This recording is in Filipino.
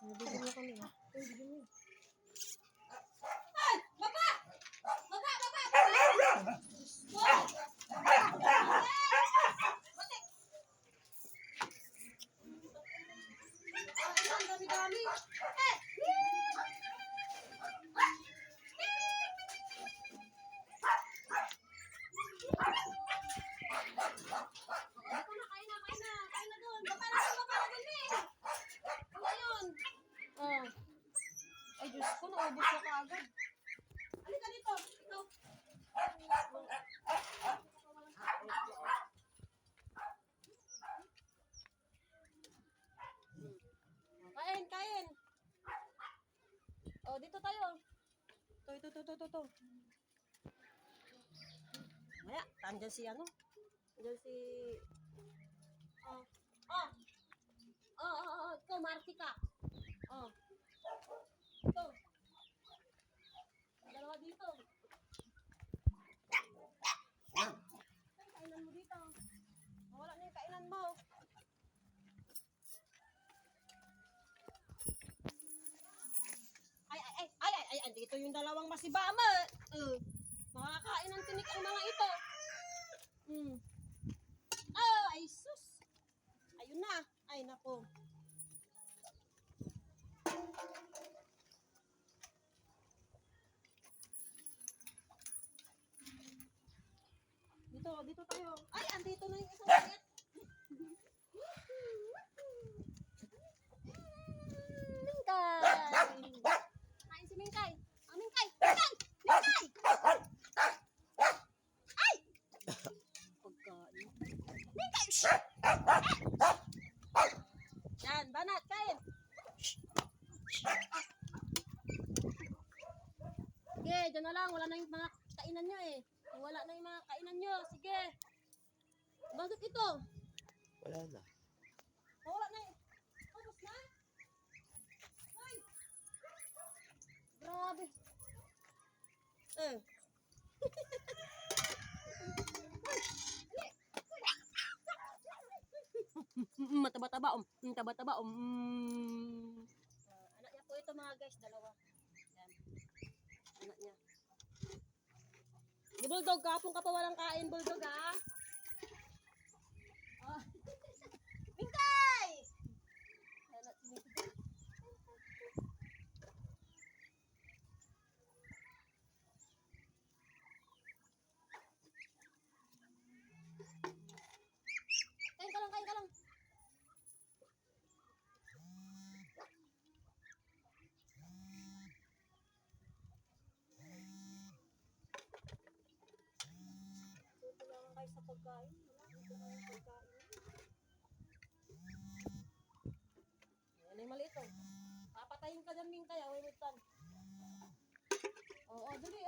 Nabigyan mo kami. Ay, bigyan mo. Ay! Baba! Baba! Baba! Baba! Ay, ang dami-dami. Eh! Kain na doon. Baba na doon, eh. Ayun. Oh. Ay, Diyos ko, naubos na kaagad. Halika dito. Ito. Kain, kain. Oh, dito tayo. Ito. Maya, andyan si ano? Andyan si... Oh. Ikaw, Marty ka. Oh. Ito. Dalawa dito. Ay, kainan mo dito. Wala na yung kainan mo. Ay, andito yung dalawang masibama. Makakain ng tinik ang mga ito. Ay, sus. Ayun na. Ay, nako. Dito tayo. Ay, andito na yung isang ulit. Mingkay. Kain si Mingkay. Mingkay. Ay! Pagkain. Mingkay! Yan, banat, kain. Sige, dyan na lang. Wala na yung mga kainan nyo eh. Wala na yung mga kainan nyo. Sige. Bakit ito? Wala na. Wala na eh. Tapos na? Ay! Grabe. Mataba-taba. Taba-taba. Anak niya po ito mga guys. Dalawa. Yan. Anak niya. Di Bulldog, kapong ka pa walang kain, Bulldog ha? Oh. Mingkay! Anak si Mingkay. Kain ka lang. Dito lang kayo sa pagkain. Dito lang yung pagkain. Yan ay maliit oh. Papatayin ka dyan, Mingkay. Away mo tan. Oo, dali.